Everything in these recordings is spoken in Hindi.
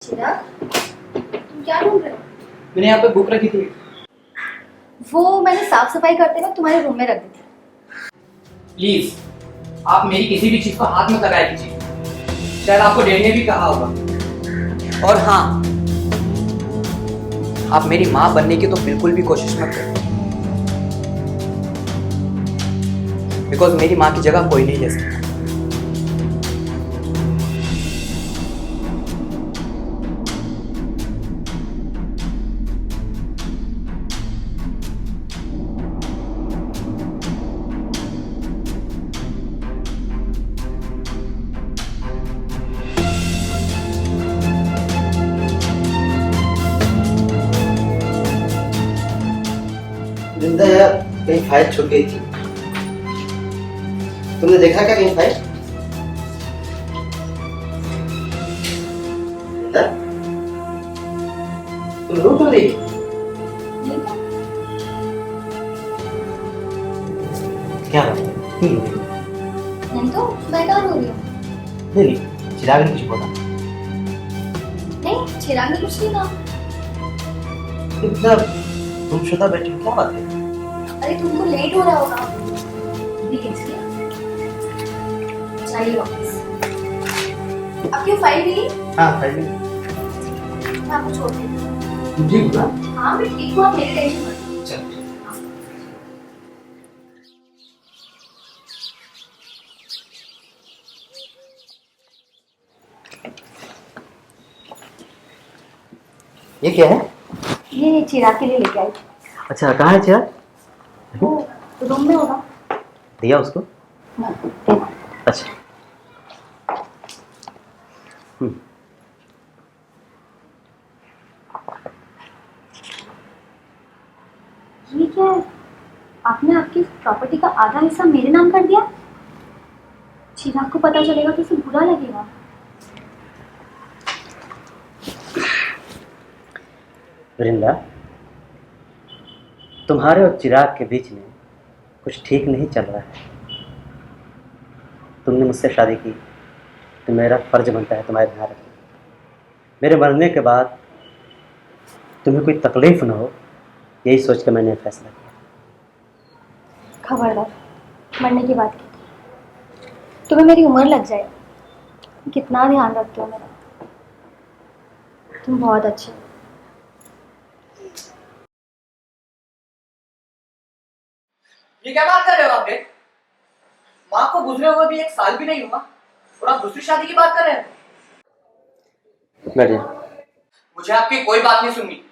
चिराग, तुम क्या ढूंढ रहे हो? मैंने यहाँ पे बुक रखी थी। वो मैंने साफ सफाई करते वक्त तुम्हारे रूम में रख दी थी। प्लीज आप मेरी किसी भी चीज को हाथ मत लगाया कीजिए। शायद आपको डैडी ने भी कहा होगा। और हाँ, आप मेरी माँ बनने की तो बिल्कुल भी कोशिश मत करें, बिकॉज मेरी माँ की जगह कोई नहीं ले सकता। जिंदा यार, कहीं फाइल छूट गई थी। तुमने देखा क्या कहीं फाइल? जिंदा, तुम रो क्यों रही? नहीं तो क्या बात है? क्यों रो रही? नहीं तो मैं कहाँ रो रही हूँ? नहीं, चिराग ने कुछ बोला। नहीं, चिराग ने कुछ नहीं कहा। इतना गुमशुदा बैठी हो, क्या बात है? अरे तुमको लेट हो रहा होगा इसलिए। चाहिए वापस। अब क्यों फाइल ली? हाँ, फाइल मैं आपको छोड़ देती हूँ। मुझे बोला। हाँ मैं ठीक हूँ, आप मेरी टेंशन मत लो। चल। ये क्या है? ये चिराग के लिए लेके आई थी। अच्छा, कहाँ है चिराग? वो रूम में होगा। दिया उसको? हाँ, देखो। अच्छा। ये क्या है? आपने आपकी प्रॉपर्टी का आधा हिस्सा मेरे नाम कर दिया। चिराग को पता चलेगा तो उसे बुरा लगेगा। वृंदा, तुम्हारे और चिराग के बीच में कुछ ठीक नहीं चल रहा है। तुमने मुझसे शादी की तो मेरा फर्ज बनता है तुम्हारे ध्यान रखना। मेरे मरने के बाद तुम्हें कोई तकलीफ ना हो, यही सोच के मैंने फैसला किया। खबरदार, मरने की बात की तुम्हें मेरी उम्र लग जाए। कितना ध्यान रखते हो मेरा। तुम बहुत अच्छे हो। ये क्या बात कर रहे हो आप? माँ को गुजरे हुए भी 1 साल भी नहीं हुआ और आप दूसरी शादी की बात कर रहे हैं। बैठ जा। मुझे आपकी कोई बात नहीं सुननी।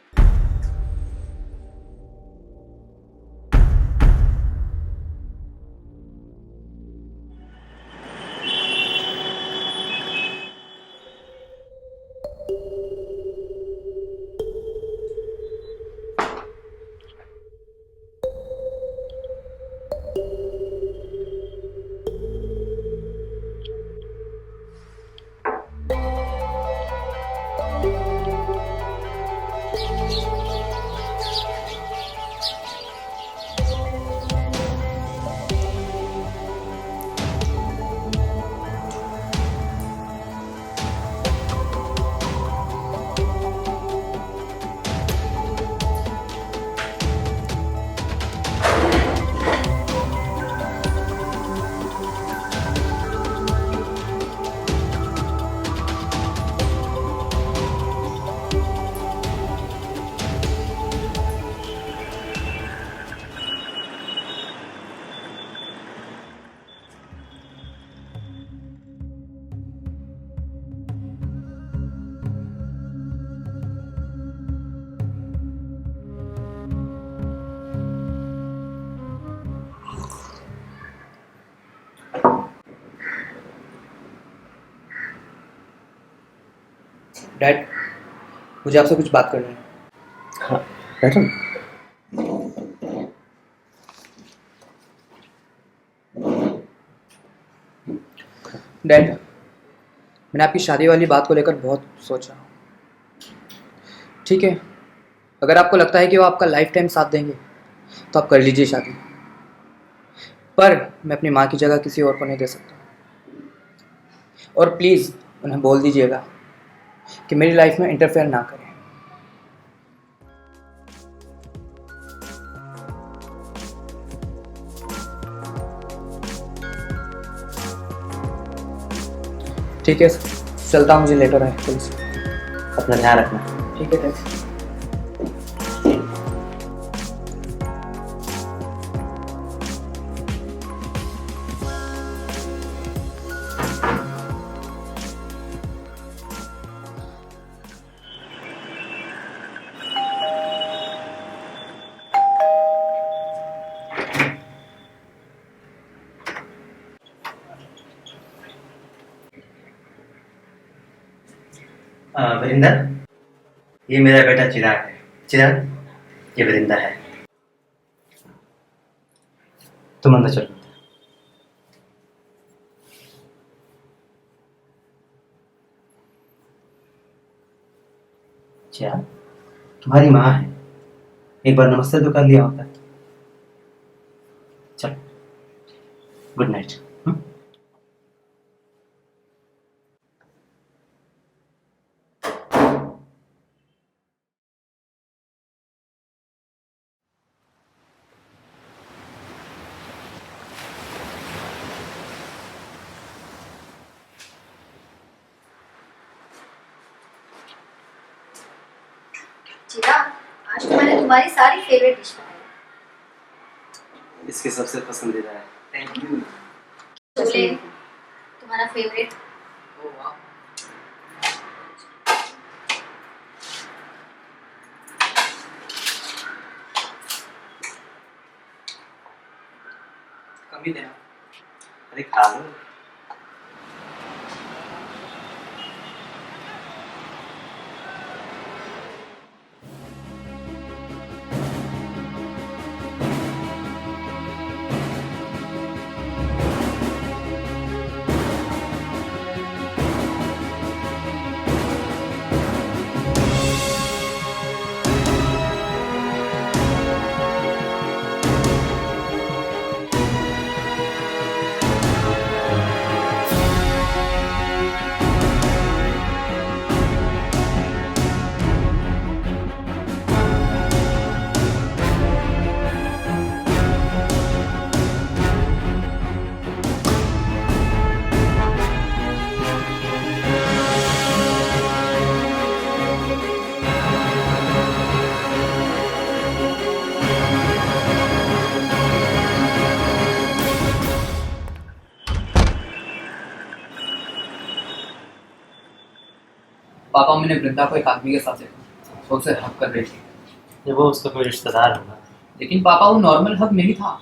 डैड, मुझे आपसे कुछ बात करनी है। हाँ, बैठो। डैड, मैंने आपकी शादी वाली बात को लेकर बहुत सोचा। ठीक है, अगर आपको लगता है कि वो आपका लाइफ टाइम साथ देंगे तो आप कर लीजिए शादी, पर मैं अपनी माँ की जगह किसी और को नहीं दे सकता। और प्लीज़ उन्हें बोल दीजिएगा कि मेरी लाइफ में इंटरफेयर ना करें। ठीक है सर, चलता हूँ, मुझे लेटर है पुलिस। अपना ध्यान रखना। ठीक है थैंक्स। वरिंदर, ये मेरा बेटा चिराग है। चिराग, ये वरिंदर है। तुम अंदर चलो। चिराग, तुम्हारी माँ है, एक बार नमस्ते तो कर लिया होता। चलो, गुड नाइट। चिराग, आज तो मैंने तुम्हारी सारी फेवरेट डिश बनाई। इसके सबसे पसंदीदा है। Thank you. छोले, तुम्हारा फेवरेट। कमी देना। अरे खा लो। पापा, मैंने वृंदा को एक आदमी के साथ देखा, वो उसे हक कर रही थी। ये वो उसका कोई रिश्तेदार होगा। लेकिन पापा, वो नॉर्मल हक नहीं था।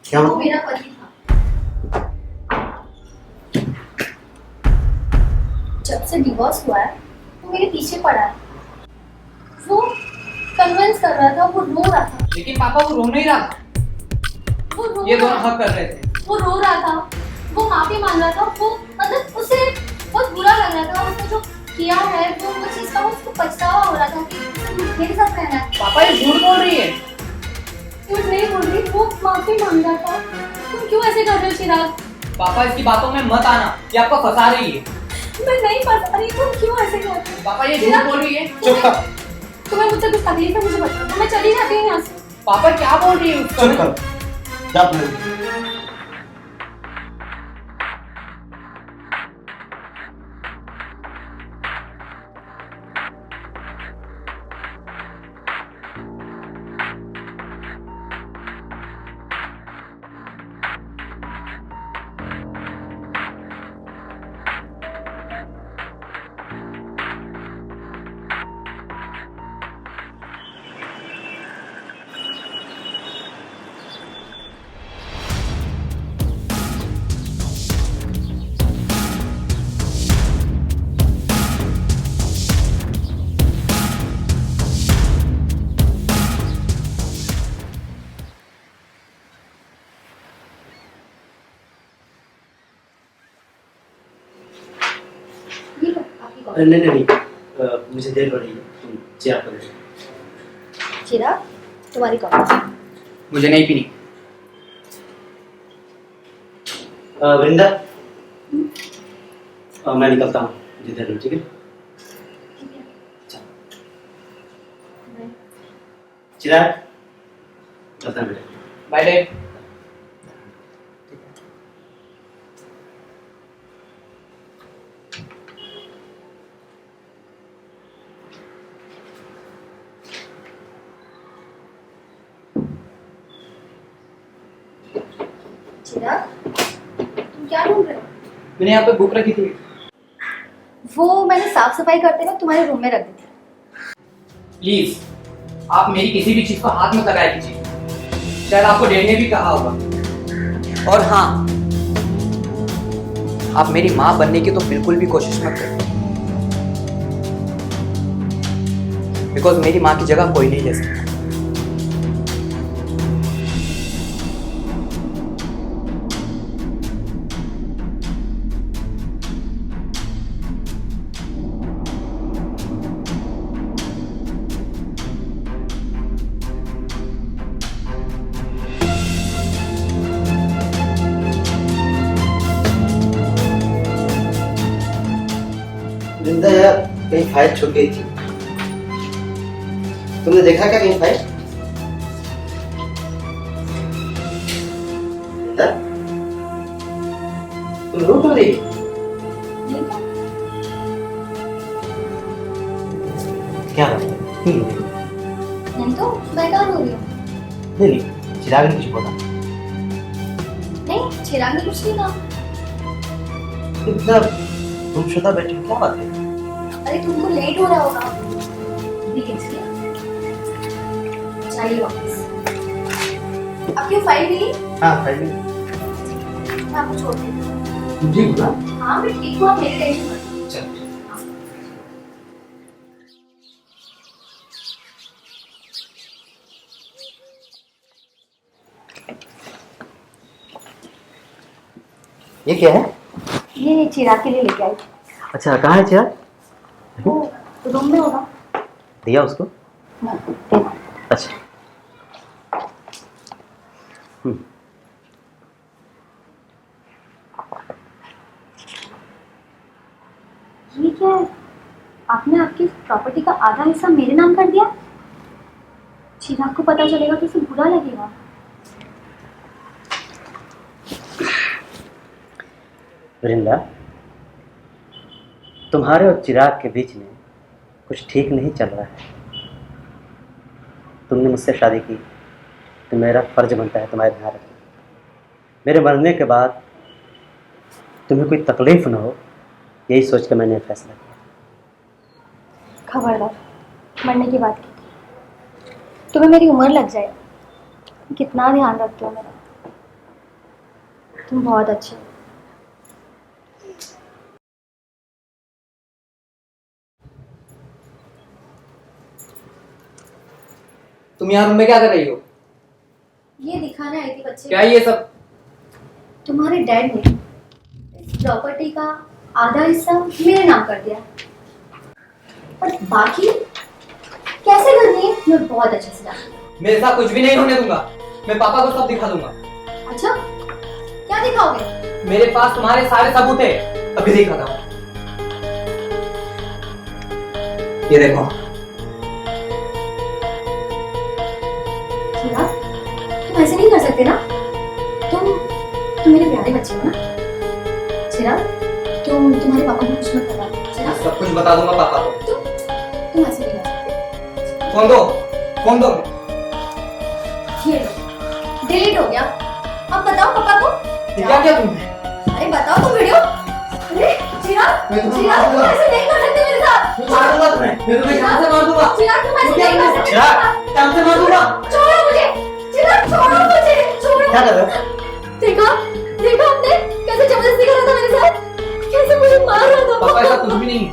क्या वो मेरा पति था। जब से डिवोर्स हुआ है वो मेरे पीछे पड़ा है। वो कन्विंस कर रहा था, वो रो रहा था। लेकिन पापा, वो रो नहीं रहा था। वो रो ये दोनों रहा हक कर रहे थे। वो रो रहा था, वो माफी मांग रहा था। वो मतलब उसे बहुत बुरा लग रहा था। उसने जो किया है वो चीज का उसको पछतावा हो रहा था कि उसे मेरे साथ रहना है। पापा, ये झूठ बोल रही है। झूठ नहीं बोल रही, वो माफी मांग रहा था। तुम क्यों ऐसे कर रहे हो चिराग? पापा, इसकी बातों में मत आना, ये आपको फंसा रही है। मैं नहीं फंसा रही, तुम क्यों ऐसे कर रहे हो? पापा, ये झूठ बोल रही है। चुप कर। तुम्हें मुझसे कुछ तकलीफ है मुझे बताओ, मैं चली जाती हूँ यहाँ से। पापा, क्या बोल रही है उसका? चुप कर। जा अपने। ये लो, आपकी कॉफी। नहीं नहीं नहीं, मुझे देर हो रही है, तुम चिराग को दे दो। चिराग, तुम्हारी कॉफी। मुझे नहीं पीनी। वृंदा, मैं निकलता हूँ, मुझे देर हो, ठीक है? चिराग, चलते हैं बेटे। Bye dad. चिराग, तुम क्या ढूंढ रहे हो? मैंने यहाँ पे बुक रखी थी। वो मैंने साफ सफाई करते वक्त तुम्हारे रूम में रख दी थी। प्लीज आप मेरी किसी भी चीज को हाथ मत लगाया कीजिए। शायद आपको डैड ने भी कहा होगा। और हाँ, आप मेरी माँ बनने की तो बिल्कुल भी कोशिश मत करें, बिकॉज मेरी माँ की जगह कोई नहीं ले सकता। वृंदा यार, कहीं फाइल छूट गई थी। तुमने देखा क्या कहीं फाइल? वृंदा, तुम रो क्यों रही? नहीं तो क्या बात है? क्यों रो रही? नहीं तो मैं कहाँ रो रही हूँ? नहीं, चिराग ने कुछ बोला। नहीं, चिराग ने कुछ नहीं कहा। वृंदा, तुम शुदा बैठी हो, क्या बात है? अरे तुमको लेट हो रहा होगा, इसलिए चाहिए वापस। अब क्यों फाइल मिली? हाँ, फाइल में मैं आपको छोड़ देती हूँ। मुझे बोला। हाँ मैं ठीक हूँ, आप मेरी टेंशन मत लो। चल। ये क्या है? ये चिराग के लिए लेके आई थी। अच्छा, कहाँ है चिराग? वो रूम में होगा। दिया उसको? ना, देना। अच्छा। ये क्या है? आपने आपकी प्रॉपर्टी का आधा हिस्सा मेरे नाम कर दिया। चिराग को पता चलेगा तो उसे बुरा लगेगा। वृंदा, तुम्हारे और चिराग के बीच में कुछ ठीक नहीं चल रहा है। तुमने मुझसे शादी की तो मेरा फर्ज बनता है तुम्हारे ध्यान रखना। मेरे मरने के बाद तुम्हें कोई तकलीफ ना हो, यही सोच के मैंने फैसला किया। खबरदार, मरने की बात की तुम्हें मेरी उम्र लग जाए। कितना ध्यान रखते हो मेरा। तुम बहुत अच्छे हो। तुम यहाँ रूम में क्या कर रही हो? ये दिखाने आई थी बच्चे। क्या ये सब? तुम्हारे डैड ने इस प्रॉपर्टी का आधा हिस्सा मेरे नाम कर दिया, और बाकी कैसे करनी है मैं बहुत अच्छे से जानती हूँ। मेरे साथ कुछ भी नहीं होने दूंगा। मैं पापा को सब दिखा दूंगा। अच्छा, क्या दिखाओगे? मेरे पास तुम्हारे सारे सबूत है, अभी दिखाता हूँ। ये देखो। चिराग, तुम ऐसे नहीं कर सकते ना। तुम मेरे प्यारे बच्चे हो ना। चिराग, तुम्हारे पापा को कुछ मत बता। चिराग, सब कुछ बता दूंगा पापा को। तुम ऐसे नहीं कर सकते। फोन दो, फोन दो। ये लो, डिलीट हो गया। अब बताओ पापा को। ये क्या किया तुमने? अरे बताओ तुम वीडियो। अरे चिराग, मैं तुम्हें चिराग मार तुम दूंगा। ऐसे नहीं कर सकते मेरे साथ। मैं मार दूंगा तुम्हें। मैं तुम्हें जान से मार दूंगा। चिराग तुम ऐसे नहीं कर सकते। चिराग! जान से मार दूंगा। छोड़ो मुझे। चिराग छोड़ो मुझे। छोड़ो। क्या कर रहे हो? देखा देखा हमने कैसे जबरदस्ती कर रहा था मेरे साथ, कैसे मुझे मार रहा था। पापा ऐसा कुछ भी नहीं है।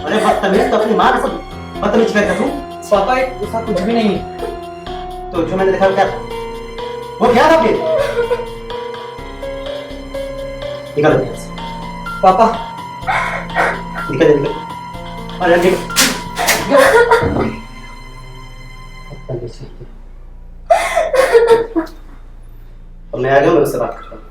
अरे बदतमीज, तो अपनी माँ का सब बदतमीज करता तू। पापा ऐसा कुछ भी नहीं है। तो जो मैंने देखा वो क्या था? वो क्या था फिर? निकालो यहाँ से। पापा निकल निकल। अरे निकल। बदतमीज है। अब मैं आ गया, मैं उससे बात करता हूँ।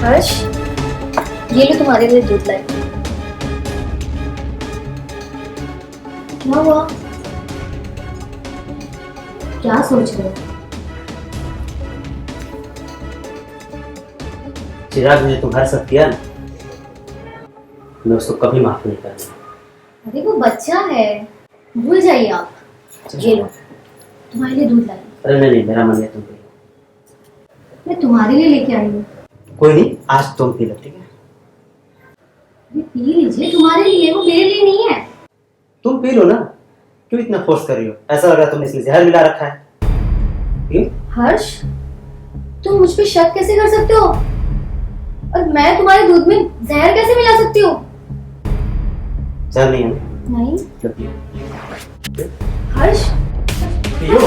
हर्ष, ये लो तुम्हारे लिए दूध लाई। क्या हुआ? क्या सोच रहे हो? चिराग ने तुम्हारे साथ किया ना, मैं उसको कभी माफ नहीं करूंगा। अरे वो बच्चा है, भूल जाइए आप। ये लो तुम्हारे लिए दूध लाई। अरे नहीं, मेरा मन है तुम पी लो। मैं तुम्हारे लिए लेके आई हूँ। कोई नहीं, आज तुम पी लो, ठीक है? अरे पी लीजिए, तुम्हारे लिए, वो मेरे लिए नहीं है। तुम पी लो ना, क्यों इतना फोर्स कर रही हो? ऐसा लग रहा है तुमने इसमें जहर मिला रखा है। क्यों? हर्ष, तुम मुझ पे शक कैसे कर सकते हो? और मैं तुम्हारे दूध में जहर कैसे मिला सकती हूँ? जहर नहीं है ना? नहीं। लो पियो। हर्ष, पियो।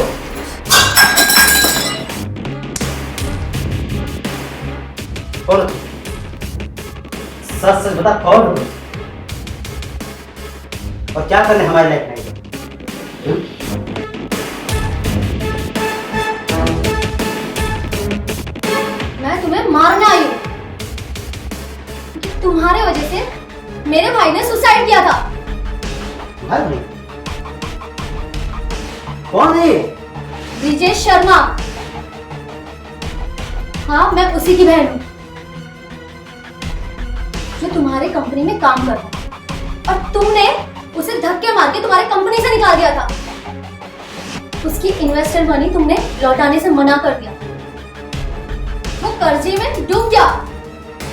कौन हो तुम? सच सच बता, कौन हो? और क्या करने हमारे लायक नहीं हो? मैं तुम्हें मारने आई हूँ। तुम्हारे वजह से मेरे भाई ने सुसाइड किया था। तुम्हारे भाई? कौन है? ब्रिजेश शर्मा। हाँ, मैं उसी की बहन हूँ जो तुम्हारी कंपनी में काम करता है, और तुमने उसे धक्के मार के तुम्हारी कंपनी से निकाल दिया था। उसकी इन्वेस्टर मनी तुमने लौटाने से मना कर दिया। वो कर्जे में डूब गया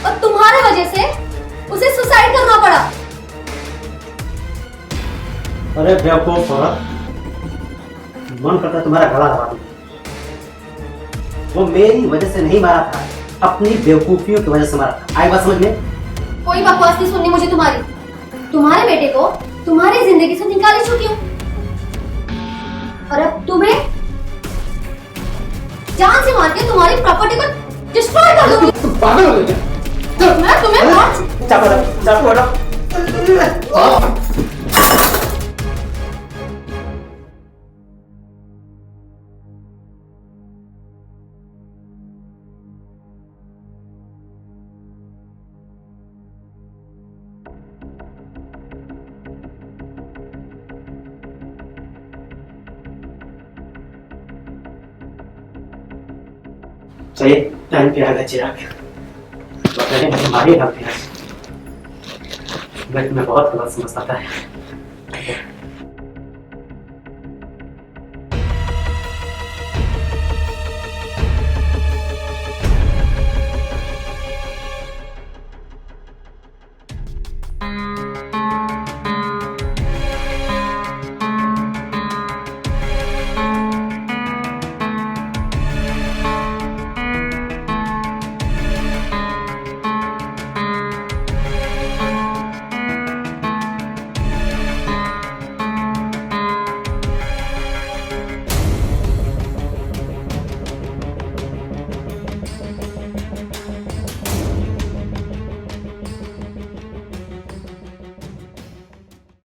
और तुम्हारे वजह से उसे सुसाइड करना पड़ा। अरे बेवकूफ औरत, मन करता है तुम्हारा गला दबा दूं। वो मेरी वजह से नहीं मारा था, अपनी बेवकूफियों की वजह से मारा था। आई बात समझ में? कोई बकवास नहीं सुननी मुझे तुम्हारी। तुम्हारे बेटे को तुम्हारी जिंदगी से निकाल ही चुकी हूँ, और अब तुम्हें जान से मार के तुम्हारी प्रॉपर्टी को डिस्ट्रॉय कर दूंगी। तुम पागल हो गई क्या? मैं तुम्हें मार- चाकू हटाओ। चलिए, टाइम पे आ गया चिराग। बताइए, मुझे मारिए ना प्यार। मैं तुम्हें बहुत गलत समझता था।